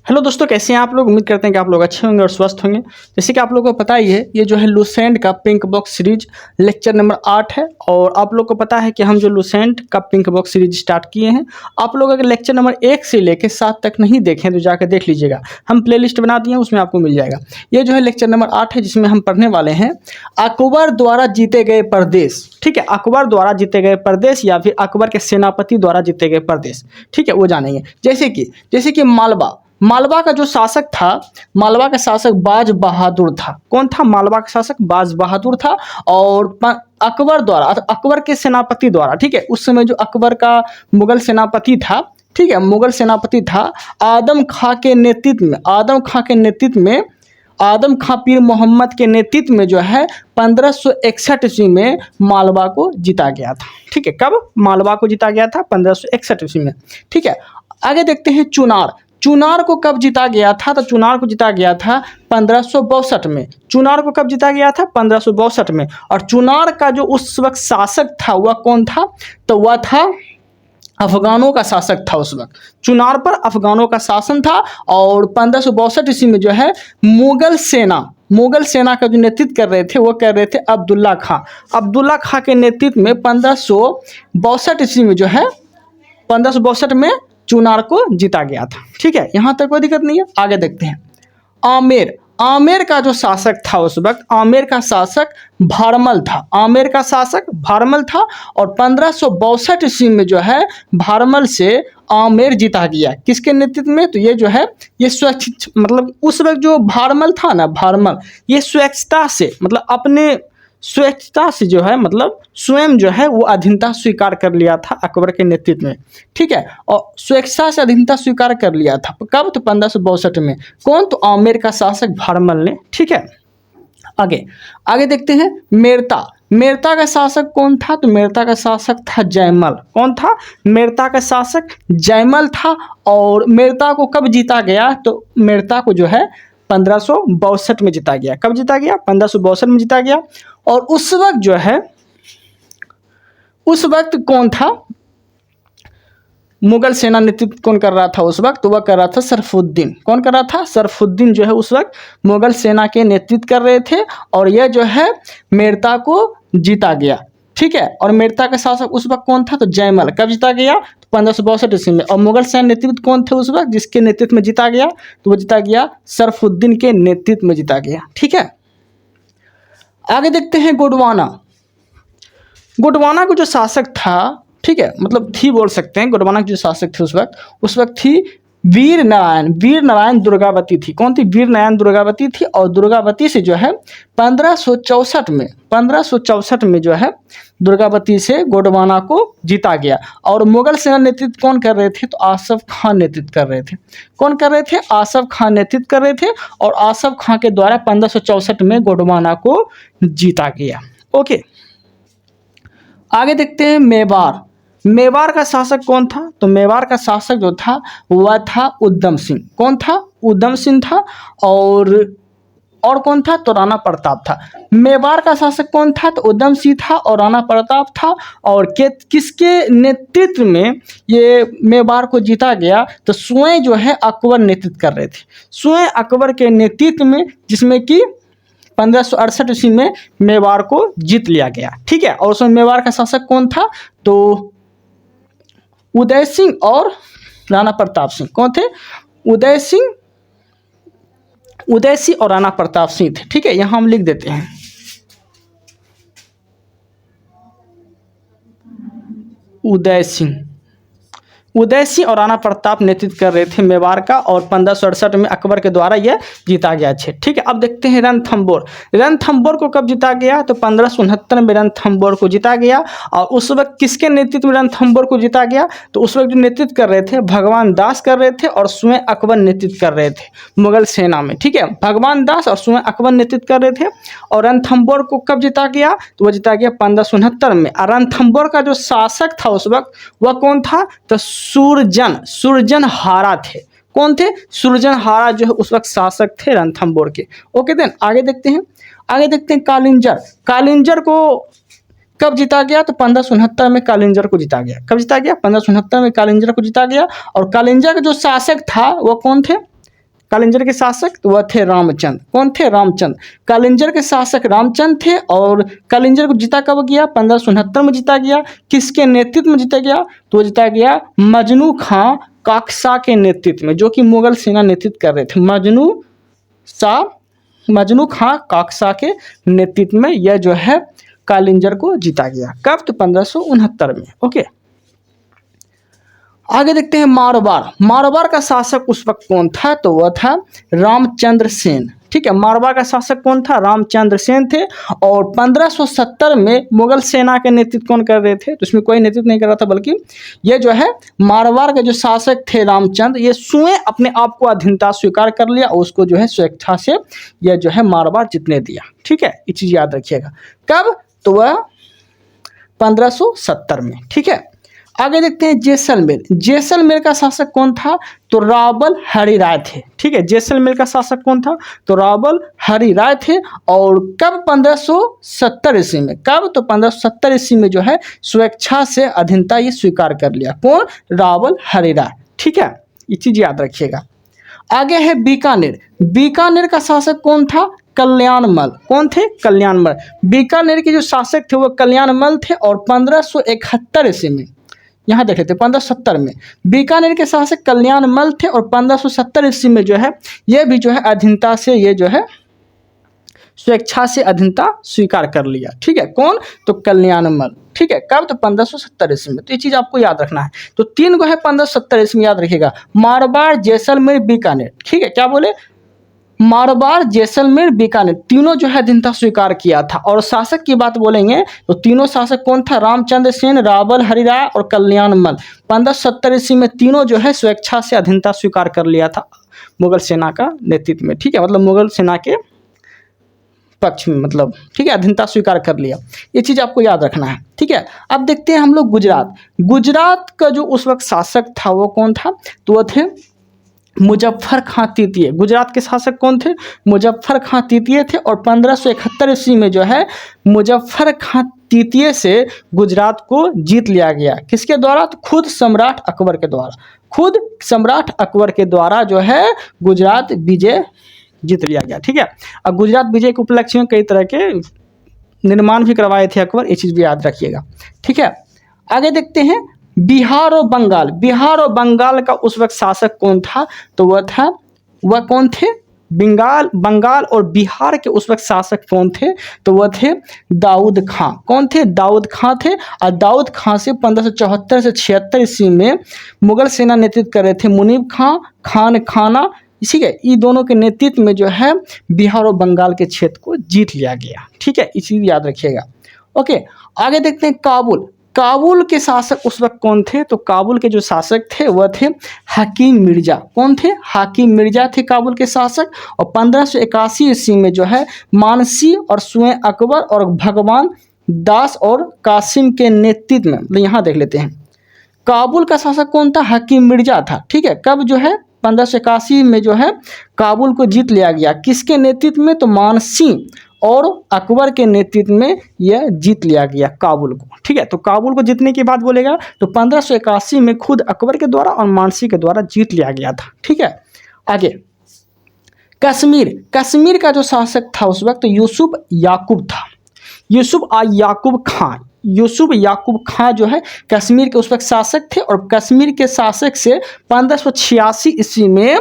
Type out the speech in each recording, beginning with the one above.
Hello दोस्तों, कैसे हैं आप लोग। उम्मीद करते हैं कि आप लोग अच्छे होंगे और स्वस्थ होंगे। जैसे कि आप लोगों को पता ही है, ये जो है लूसेंट का pink box series lecture number 8 है। और आप लोग को पता है कि हम जो लूसेंट का पिंक बॉक्स सीरीज स्टार्ट किए हैं, आप लोग अगर लेक्चर नंबर 1 से लेकर 7 तक नहीं देखें तो जाकर देख लीजिएगा। हम प्लेलिस्ट बना दिए हैं, उसमें आपको मिल जाएगा। ये जो है लेक्चर नंबर 8 है, जिसमें हम पढ़ने वाले हैं अकबर द्वारा जीते गए प्रदेश। ठीक है, अकबर द्वारा जीते गए प्रदेश या फिर अकबर के सेनापति द्वारा जीते गए प्रदेश। ठीक है, वो जानेंगे। जैसे कि मालवा का जो शासक था, मालवा का शासक बाज बहादुर था। कौन था? मालवा का शासक बाज बहादुर था। और अकबर द्वारा, अकबर के सेनापति द्वारा, ठीक है, उस समय जो अकबर का मुगल सेनापति था, ठीक है, मुगल सेनापति था, आदम खां के नेतृत्व में, आदम खां पीर मोहम्मद के नेतृत्व में जो है 1561 ईस्वी में मालवा को जीता गया था। ठीक है, कब मालवा को जीता गया था? 1561 ईस्वी में। ठीक है, आगे देखते हैं चुनार को कब जीता गया था? तो चुनार को जीता गया था 1562 में। चुनार को कब जीता गया था? 1562 में। और चुनार का जो उस वक्त शासक था वह कौन था? तो वह था अफगानों का शासक था। उस वक्त चुनार पर अफगानों का शासन था। और 1562 ईस्वी में जो है मुगल सेना का जो नेतृत्व कर रहे थे वो कर रहे थे अब्दुल्ला खां के नेतृत्व में 1562 ईस्वी में जो है 1562 में चुनार को जीता गया था। ठीक है, यहाँ तक कोई दिक्कत नहीं है। आगे देखते हैं आमेर का जो शासक था उस वक्त, आमेर का शासक भारमल था। और 1562 ईस्वी में जो है भारमल से आमेर जीता गया। किसके नेतृत्व में? तो ये जो है ये मतलब उस वक्त जो भारमल था ना, ये स्वेच्छता से जो है मतलब स्वयं जो है वो अधीनता स्वीकार कर लिया था अकबर के नेतृत्व में। ठीक है, और स्वेच्छा से अधीनता स्वीकार कर लिया था। कब? तो 1562 में। कौन? तो आमेर का शासक भारमल ने। ठीक है, आगे देखते हैं मेरता का शासक कौन था? तो मेरता का शासक था जयमल। कौन था? मेरता का शासक जयमल था। और मेरता को कब जीता गया? तो मेरता को जो है 1562 में जीता गया। कब जीता गया? 1562 में जीता गया। और उस वक्त कौन था? मुगल सेना नेतृत्व कौन कर रहा था उस वक्त? तो वह कर रहा था सरफुद्दीन। कौन कर रहा था? सरफुद्दीन जो है उस वक्त मुगल सेना के नेतृत्व कर रहे थे। और यह जो है मेरता को जीता गया। ठीक है, और मेरता का शासक उस वक्त कौन था? तो जयमल। कब जीता गया? तो 1562 ईस्वी में। और मुगल सेना नेतृत्व कौन थे उस वक्त जिसके नेतृत्व में जीता गया? तो वो जीता गया सरफुद्दीन के नेतृत्व में जीता गया। ठीक है, आगे देखते हैं गोंडवाना को जो शासक था, ठीक है, मतलब थी बोल सकते हैं, गोंडवाना के जो शासक थे उस वक्त थी वीर नारायण दुर्गावती थी। कौन थी? वीर नारायण दुर्गावती थी। और दुर्गावती से जो है 1564 में जो है दुर्गावती से गोंडवाना को जीता गया। और मुगल सेना नेतृत्व कौन कर रहे थे? तो आसफ खान नेतृत्व कर रहे थे। कौन कर रहे थे? आसफ खान नेतृत्व कर रहे थे। और आसफ खान के द्वारा 1564 में गोंडवाना को जीता गया। ओके, आगे देखते हैं मेवाड़ का शासक कौन था? तो मेवाड़ का शासक जो था वह था उद्यम सिंह। कौन था? उद्यम सिंह था। और कौन था? तो राणा प्रताप था। मेवाड़ का शासक कौन था? तो उद्यम सिंह था और राणा प्रताप था। और किसके नेतृत्व में ये मेवाड़ को जीता गया? तो स्वयं जो है अकबर नेतृत्व कर रहे थे। स्वयं अकबर के नेतृत्व में, जिसमें कि 1568 ईस्वी में मेवाड़ को जीत लिया गया। ठीक है, और उसमें मेवाड़ का शासक कौन था? तो उदय सिंह और राणा प्रताप सिंह। कौन थे? उदय सिंह और राणा प्रताप सिंह थे। ठीक है, यहां हम लिख देते हैं उदय सिंह और राणा प्रताप नेतृत्व कर रहे थे मेवाड़ का। और 1568 में अकबर के द्वारा यह जीता गया। ठीक है, अब देखते हैं रणथंबोर को कब जीता गया? तो 1569 में रणथंबोर को जीता गया। और उस वक्त किसके नेतृत्व में रणथंबोर को जीता गया? तो उस वक्त जो नेतृत्व कर रहे थे भगवान दास कर रहे थे। और स्वयं अकबर नेतृत्व कर रहे थे मुगल सेना में। ठीक है, भगवान दास और स्वयं अकबर नेतृत्व कर रहे थे। और रणथंबोर को कब जीता गया? तो वह जीता गया 1569 में। और रणथंबोर का जो शासक था उस वक्त वह कौन था? तो सुरजनहारा थे। कौन थे? सुरजनहारा जो है उस वक्त शासक थे रणथंबोर के। ओके, देन आगे देखते हैं कालिंजर को कब जीता गया? तो 1569 में कालिंजर को जीता गया। कब जीता गया? 1569 में कालिंजर को जीता गया। और कालिंजर का जो शासक था वो कौन थे? कालिंजर के शासक? तो वह थे रामचंद्र। कौन थे? रामचंद्र। कालिंजर के शासक रामचंद्र थे और कालिंजर को जीता कब गया? 1569 में जीता गया। किसके नेतृत्व में जीता गया? तो जीता गया मजनू खां काकशा के नेतृत्व में, जो कि मुगल सेना नेतृत्व कर रहे थे। मजनू खां काकशा के नेतृत्व में यह जो है कालिंजर को जीता गया। कब? तो 1569 में। ओके, आगे देखते हैं मारवाड़। मारवाड़ का शासक उस वक्त कौन था? तो वह था रामचंद्र सेन। ठीक है, मारवाड़ का शासक कौन था? रामचंद्र सेन थे। और 1570 में मुगल सेना के नेतृत्व कौन कर रहे थे? तो इसमें कोई नेतृत्व नहीं कर रहा था, बल्कि ये जो है मारवाड़ के जो शासक थे रामचंद्र, ये स्वयं अपने आप को अधीनता स्वीकार कर लिया और उसको जो है स्वेच्छा से यह जो है मारवाड़ जीतने दिया। ठीक है, ये चीज़ याद रखिएगा। कब? तो वह 1570 में। ठीक है, आगे देखते हैं जैसलमेर। जैसलमेर का शासक कौन था? तो रावल हरिराय थे। ठीक है, जैसलमेर का शासक कौन था? तो रावल हरिराय थे। और कब? 1570 ईस्वी में। कब? तो 1570 ईस्वी में जो है स्वेच्छा से अधीनता ये स्वीकार कर लिया। कौन? रावल हरिराय। ठीक है, ये चीज याद रखिएगा। आगे है बीकानेर। बीकानेर का शासक कौन था? कल्याणमल। कौन थे? कल्याणमल। बीकानेर के जो शासक थे वो कल्याणमल थे। और 1571 ईस्वी में, यहाँ देख लेते हैं 1570 में बीकानेर के शासक कल्याणमल थे। और 1570 ईस्वी में जो है ये भी जो है अधीनता से ये जो है स्वेच्छा से अधीनता स्वीकार कर लिया। ठीक है, कौन? तो कल्याणमल। ठीक है, कब? तो 1570 ईस्वी में। तो ये चीज आपको याद रखना है। तो तीन गो है 1570 ईस्वी में, याद रखिएगा, मारवाड़, जैसलमेर, बीकानेर। ठीक है, क्या बोले? मारवाड़, जैसलमेर, बीकानेर, तीनों जो है अधीनता स्वीकार किया था। और शासक की बात बोलेंगे तो तीनों शासक कौन था? रामचंद्र सेन, रावल हरिराय और कल्याणमल। 1570 ईस्वी में तीनों जो है स्वेच्छा से अधीनता स्वीकार कर लिया था मुगल सेना का नेतृत्व में। ठीक है, मतलब मुगल सेना के पक्ष में, मतलब ठीक है, अधीनता स्वीकार कर लिया। ये चीज़ आपको याद रखना है। ठीक है, अब देखते हैं हम लोग गुजरात। गुजरात का जो उस वक्त शासक था वो कौन था? तो वो थे मुजफ्फर खां तृतीय। गुजरात के शासक कौन थे? मुजफ्फर खां तृतीय थे। और 1571 ईस्वी में जो है मुजफ्फर खां तृतीय से गुजरात को जीत लिया गया। किसके द्वारा? तो खुद सम्राट अकबर के द्वारा। खुद सम्राट अकबर के द्वारा जो है गुजरात विजय जीत लिया गया। ठीक है, अब गुजरात विजय के उपलक्ष्य में कई तरह के निर्माण भी करवाए थे अकबर, ये चीज़ भी याद रखिएगा। ठीक है, आगे देखते हैं बिहार और बंगाल। बिहार और बंगाल का उस वक्त शासक कौन था? तो वह कौन थे? बंगाल और बिहार के उस वक्त शासक कौन थे? तो वह थे दाऊद खां। कौन थे? दाऊद खां थे। और दाऊद खां से 1574 से 76 ईस्वी में मुगल सेना नेतृत्व कर रहे थे मुनीब खां, खान खाना। इसी के ये दोनों के नेतृत्व में जो है बिहार और बंगाल के क्षेत्र को जीत लिया गया। ठीक है, इस चीज़ याद रखिएगा। ओके, आगे देखते हैं काबुल। काबुल के शासक उस वक्त कौन थे? तो काबुल के जो शासक थे वह थे हकीम मिर्जा। कौन थे? हाकिम मिर्जा थे काबुल के शासक। और 1581 ईस्वी में जो है मानसी और स्वयं अकबर और भगवान दास और कासिम के नेतृत्व में, मतलब यहाँ देख लेते हैं, काबुल का शासक कौन था? हकीम मिर्जा था। ठीक है, कब जो है 1581 में जो है काबुल को जीत लिया गया। किसके नेतृत्व में? तो मानसी और अकबर के नेतृत्व में यह जीत लिया गया काबुल को। ठीक है, तो काबुल को जीतने की बात बोलेगा तो 1581 में खुद अकबर के द्वारा और मानसी के द्वारा जीत लिया गया था। ठीक है, आगे कश्मीर। कश्मीर का जो शासक था उस वक्त यूसुफ याकूब था। यूसुफ याकूब खां जो है कश्मीर के उस वक्त शासक थे। और कश्मीर के शासक से 1586 ईस्वी में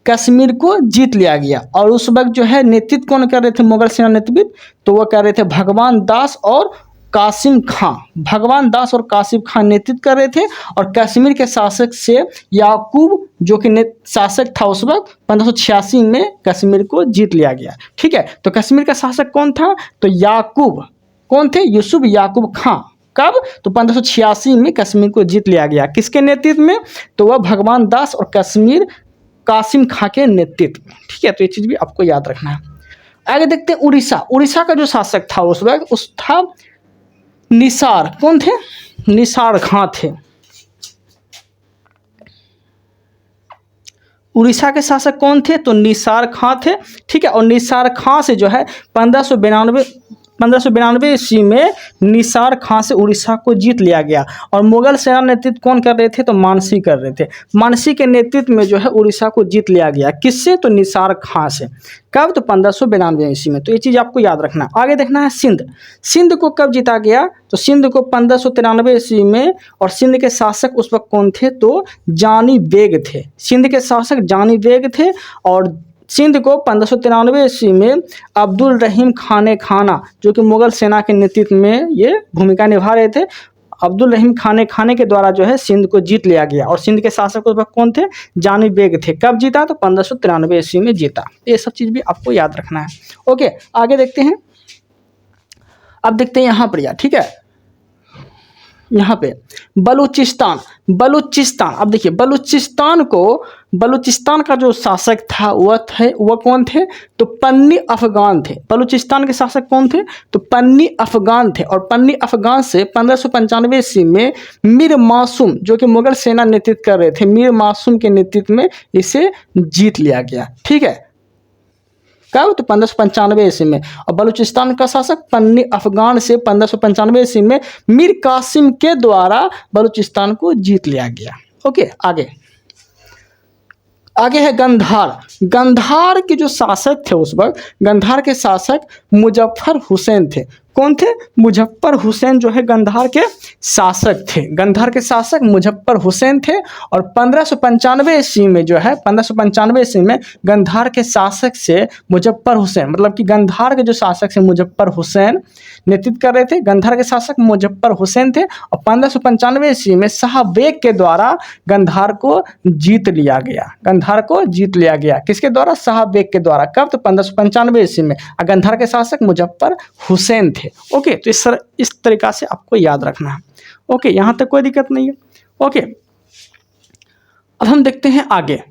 कश्मीर को जीत लिया गया। और उस वक्त जो है नेतृत्व कौन कर रहे थे? मुगल सेना नेतृत्व तो वह कर रहे थे भगवान दास और कासिम खां। भगवान दास और कासिम खां नेतृत्व कर रहे थे। और कश्मीर के शासक से याकूब जो कि शासक था उस वक्त 1586 में कश्मीर को जीत लिया गया। ठीक है, तो कश्मीर का शासक कौन था? तो याकूब। कौन थे? यूसुफ याकूब खां। कब? तो 1586 में कश्मीर को जीत लिया गया। किसके नेतृत्व में? तो वह भगवान दास और कासिम खां के नेतृत्व में। ठीक है, तो ये चीज़ भी आपको याद रखना है। आगे देखते हैं उड़ीसा। उड़ीसा का जो शासक था उस वक्त उस था निसार। कौन थे? निसार खां थे। उड़ीसा के शासक कौन थे? तो निसार खां थे। ठीक है, और निसार खां से जो है 1592 1592 ईस्वी में निसार खां से उड़ीसा को जीत लिया गया। और मुगल सेना नेतृत्व कौन कर रहे थे? तो मानसी कर रहे थे। मानसी के नेतृत्व में जो है उड़ीसा को जीत लिया गया। किससे? तो निसार खां से। कब? तो 1592 ईस्वी में। तो ये चीज़ आपको याद रखना। आगे देखना है सिंध। सिंध को कब जीता गया? तो सिंध को 1593 ईस्वी में। और सिंध के शासक उस वक्त कौन थे? तो जानी बेग थे। सिंध के शासक जानी बेग थे। और सिंध को 1593 ईस्वी में अब्दुल रहीम खाने खाना, जो कि मुगल सेना के नेतृत्व में ये भूमिका निभा रहे थे, अब्दुल रहीम खाने के द्वारा जो है सिंध को जीत लिया गया। और सिंध के शासक उस वक्त कौन थे? जानी बेग थे। कब जीता? तो 1593 ईस्वी में जीता। ये सब चीज़ भी आपको याद रखना है। ओके, आगे देखते हैं। अब देखते हैं यहाँ पर यार, ठीक है, यहाँ पे बलूचिस्तान। बलूचिस्तान, अब देखिए बलूचिस्तान का जो शासक था वह कौन थे? तो पन्नी अफगान थे। बलूचिस्तान के शासक कौन थे? तो पन्नी अफगान थे। और पन्नी अफगान से 1595 ईस्वी में मीर मासूम, जो कि मुगल सेना नेतृत्व कर रहे थे, मीर मासूम के नेतृत्व में इसे जीत लिया गया। ठीक है, कब? तो 1595 ईस्वी में। और बलूचिस्तान का शासक पन्नी अफगान से 1595 ईस्वी में मीर कासिम के द्वारा बलूचिस्तान को जीत लिया गया। ओके, आगे है गंधार। गंधार के जो शासक थे उस वक्त, गंधार के शासक मुजफ्फर हुसैन थे। कौन थे? मुजफ्फर हुसैन जो है गंधार के शासक थे। गंधार के शासक मुजफ्फर हुसैन थे। और 1595 ईस्वी में जो है 1595 ईस्वी में गंधार के शासक से मुजफ्फर हुसैन, मतलब कि गंधार के जो शासक से मुजफ्फर हुसैन नेतृत्व कर रहे थे, गंधार के शासक मुजफ्फर हुसैन थे। और 1595 ईस्वी में शाह बेग के द्वारा गंधार को जीत लिया गया। गंधार को जीत लिया गया किसके द्वारा? शाह बेग के द्वारा। कब? तो 1595 ईस्वी में। गंधार के शासक मुजफ्फर हुसैन थे। ओके, तो इस तरीका से आपको याद रखना है। ओके, यहां तक कोई दिक्कत नहीं है। ओके, अब हम देखते हैं आगे।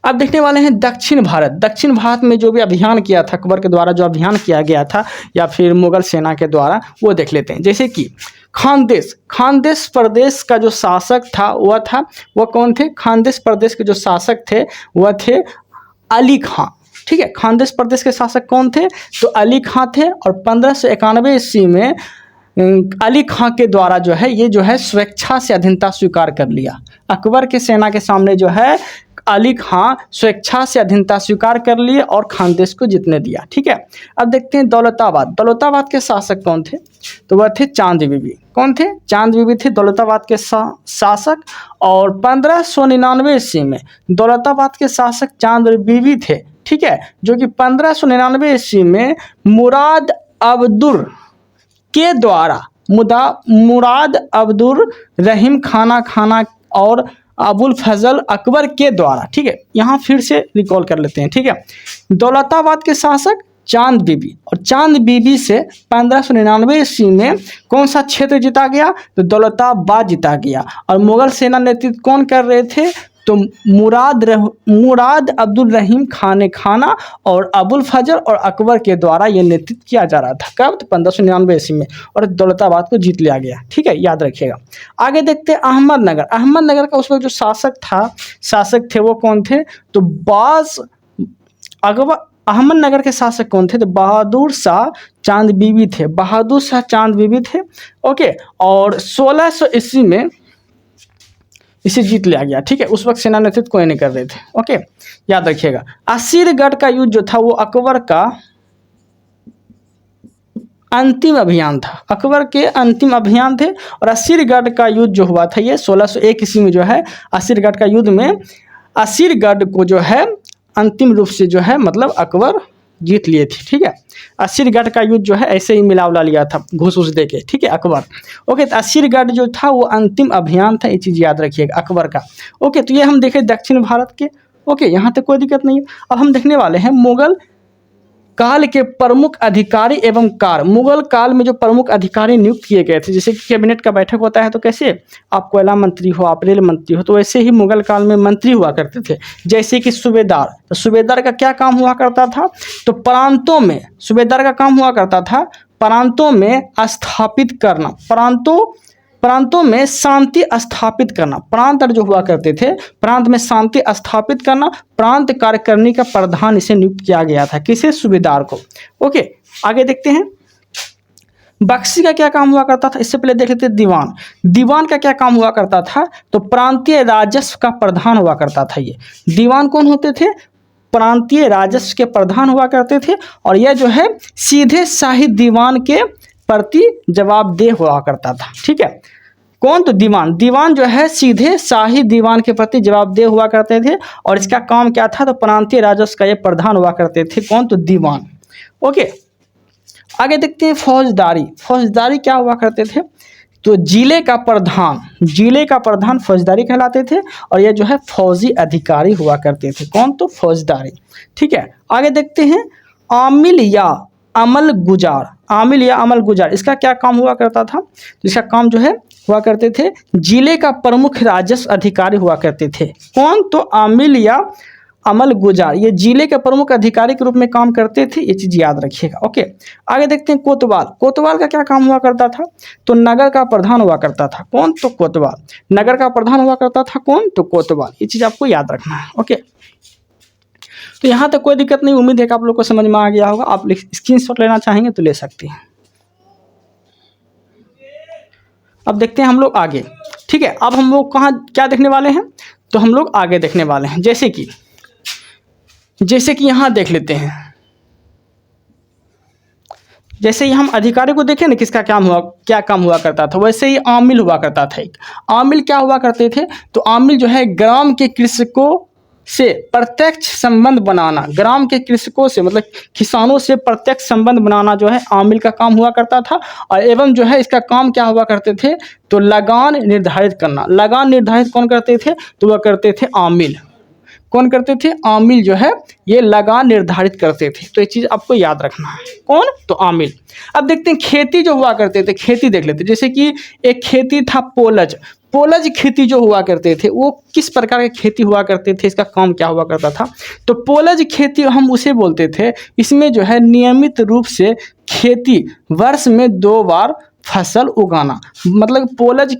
अब देखने वाले हैं दक्षिण भारत। दक्षिण भारत में जो भी अभियान किया था अकबर के द्वारा, जो अभियान किया गया था या फिर मुगल सेना के द्वारा, वो देख लेते हैं। जैसे कि खानदेश प्रदेश का जो शासक था वह कौन थे? खानदेश प्रदेश के जो शासक थे वह थे अली खां। ठीक है, खानदेश प्रदेश के शासक कौन थे? तो अली खां थे। और 1591 ईस्वी में अली खां के द्वारा जो है स्वेच्छा से अधीनता स्वीकार कर लिया। अकबर के सेना के सामने जो है अली खां स्वेच्छा से अधीनता स्वीकार कर लिए और खानदेश को जीतने दिया। ठीक है, अब देखते हैं दौलताबाद। दौलताबाद के शासक कौन थे? तो वह थे चांद बीबी। कौन थे? चांद बीबी थे दौलताबाद के शासक। और 1599 ईस्वी में दौलताबाद के शासक चांद बीबी थे। ठीक है, जो कि 1599 ईस्वी में मुराद अब्दुल रहीम खाना और अबुल फजल अकबर के द्वारा। ठीक है, यहाँ फिर से रिकॉल कर लेते हैं। ठीक है, दौलताबाद के शासक चांद बीबी, और चांद बीबी से 1599 ईस्वी में कौन सा क्षेत्र जीता गया? तो दौलताबाद जीता गया। और मुगल सेना नेतृत्व कौन कर रहे थे? तो मुराद अब्दुल रहीम खाना और अबुल फजल और अकबर के द्वारा ये नेतृत्व किया जा रहा था। कब? तो 1599 ईस्वी में। और दौलताबाद को जीत लिया गया। ठीक है, याद रखिएगा। आगे देखते हैं अहमदनगर। अहमदनगर का उस वक्त जो शासक थे वो कौन थे? तो अहमदनगर के शासक कौन थे? तो बहादुर शाह चांद बीबी थे। बहादुर शाह चांद बीबी थे। ओके, और 1600 ईस्वी में इसे जीत लिया गया। ठीक है, उस वक्त सेना नेतृत्व कोई नहीं कर रहे थे। ओके, याद रखिएगा। असीरगढ़ का युद्ध जो था वो अकबर का अंतिम अभियान था। अकबर के अंतिम अभियान थे। और असीरगढ़ का युद्ध जो हुआ था ये 1601 ईस्वी में जो है असीरगढ़ का युद्ध में असीरगढ़ को जो है अंतिम रूप से जो है मतलब अकबर जीत लिए थे। ठीक है, असीरगढ़ का युद्ध जो है ऐसे ही मिला लिया था घूस दे के। ठीक है, अकबर। ओके, तो असीरगढ़ जो था वो अंतिम अभियान था, ये चीज़ याद रखिएगा, अकबर का। ओके, तो ये हम देखें दक्षिण भारत के। ओके, यहाँ तक कोई दिक्कत नहीं है। अब हम देखने वाले हैं मुगल काल के प्रमुख अधिकारी एवं कार्य। मुगल काल में जो प्रमुख अधिकारी नियुक्त किए गए थे, जैसे कि कैबिनेट का बैठक होता है तो कैसे आप कोयला मंत्री हो, आप रेल मंत्री हो, तो वैसे ही मुगल काल में मंत्री हुआ करते थे। जैसे कि सूबेदार, तो सूबेदार का क्या काम हुआ करता था? तो प्रांतों में सूबेदार का काम हुआ करता था प्रांतों में स्थापित करना, प्रांतों में शांति स्थापित करना। प्रांत जो हुआ करते थे, प्रांत में शांति स्थापित करना, प्रांत कार्यकारिणी का प्रधान इसे नियुक्त किया गया था। किसे? सूबेदार को। ओके, आगे देखते हैं बख्शी का क्या काम हुआ करता था, इससे पहले देख लेते हैं दीवान। दीवान का क्या काम हुआ करता था, तो प्रांतीय राजस्व का प्रधान हुआ करता था। ये दीवान कौन होते थे, प्रांतीय राजस्व के प्रधान हुआ करते थे, और यह जो है सीधे शाही दीवान के प्रति जवाबदेह हुआ करता था। ठीक है, कौन, तो दीवान। दीवान जो है सीधे शाही दीवान के प्रति जवाबदेह हुआ करते थे, और इसका काम क्या था, तो प्रांतीय राजस्व का ये प्रधान हुआ करते थे। कौन, तो दीवान। ओके, आगे देखते हैं फौजदारी। फौजदारी क्या हुआ करते थे, तो जिले का प्रधान, जिले का प्रधान फौजदारी कहलाते थे, और यह जो है फौजी अधिकारी हुआ करते थे। कौन, तो फौजदारी। ठीक है, आगे देखते हैं आमिल या अमल गुजार। आमिल या अमल गुजार, इसका क्या काम हुआ करता था, तो इसका काम जो है हुआ करते थे जिले का प्रमुख राजस्व अधिकारी हुआ करते थे। कौन, तो आमिल या अमल गुजार, ये जिले के प्रमुख अधिकारी के रूप में काम करते थे। ये चीज़ याद रखिएगा। ओके, आगे देखते हैं कोतवाल। कोतवाल का क्या काम हुआ करता था, तो नगर का प्रधान हुआ करता था। कौन, तो कोतवाल। नगर का प्रधान हुआ करता था। कौन, तो कोतवाल। ये चीज़ आपको याद रखना है। ओके, तो यहाँ तक कोई दिक्कत नहीं, उम्मीद है कि आप लोग को समझ में आ गया होगा। आप स्क्रीनशॉट लेना चाहेंगे तो ले सकते हैं। अब देखते हैं हम लोग आगे। ठीक है, अब हम लोग कहाँ क्या देखने वाले हैं, तो हम लोग आगे देखने वाले हैं। जैसे कि यहाँ देख लेते हैं, जैसे ही हम अधिकारी को देखें ना, किसका क्या काम हुआ करता था, वैसे ही आमिल हुआ करता था। एक आमिल क्या हुआ करते थे, तो आमिल जो है ग्राम के कृषकों से प्रत्यक्ष संबंध बनाना, ग्राम के कृषकों से मतलब किसानों से प्रत्यक्ष संबंध बनाना जो है आमिल का काम हुआ करता था। और एवं जो है इसका काम क्या हुआ करते थे, तो लगान निर्धारित करना। लगान निर्धारित कौन करते थे, तो वह करते थे आमिल। कौन करते थे, आमिल जो है ये लगान निर्धारित करते थे। तो ये चीज़ आपको याद रखना है। कौन, तो आमिल। अब देखते हैं खेती जो हुआ करते थे, खेती देख लेते हैं। जैसे कि एक खेती था पोलज। पोलज खेती जो हुआ करते थे वो किस प्रकार की खेती हुआ करते थे, इसका काम क्या हुआ करता था, तो पोलज खेती हम उसे बोलते थे, इसमें जो है नियमित रूप से खेती वर्ष में 2 बार फसल उगाना। मतलब पोलज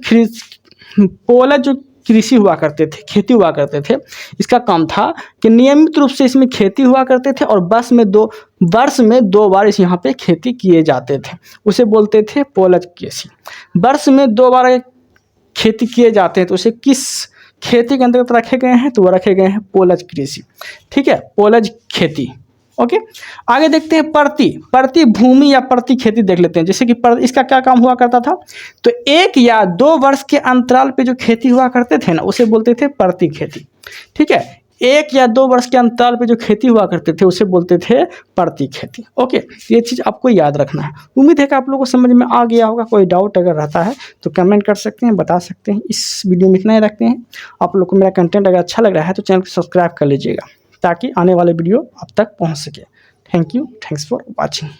जो कृषि हुआ करते थे, खेती हुआ करते थे, इसका काम था कि नियमित रूप से इसमें खेती हुआ करते थे, और वर्ष में दो बार इस यहाँ पे खेती किए जाते थे। उसे बोलते थे पोलज कृषि। वर्ष में 2 बार खेती किए जाते हैं, तो उसे किस खेती के अंतर्गत रखे गए हैं, तो वो रखे गए हैं पोलज कृषि। ठीक है, पोलज खेती। ओके, आगे देखते हैं प्रति भूमि या प्रति खेती देख लेते हैं। जैसे कि इसका क्या काम हुआ करता था, तो 1 या 2 वर्ष के अंतराल पे जो खेती हुआ करते थे ना, उसे बोलते थे प्रति खेती। ठीक है, 1 या 2 वर्ष के अंतराल पे जो खेती हुआ करते थे उसे बोलते थे प्रति खेती। ओके, ये चीज़ आपको याद रखना है। उम्मीद है कि आप लोगों को समझ में आ गया होगा। कोई डाउट अगर रहता है तो कमेंट कर सकते हैं, बता सकते हैं। इस वीडियो में इतना ही रखते हैं। आप लोग को मेरा कंटेंट अगर अच्छा लग रहा है तो चैनल को सब्सक्राइब कर लीजिएगा, ताकि आने वाले वीडियो आप तक पहुंच सके। Thank you, thanks for watching.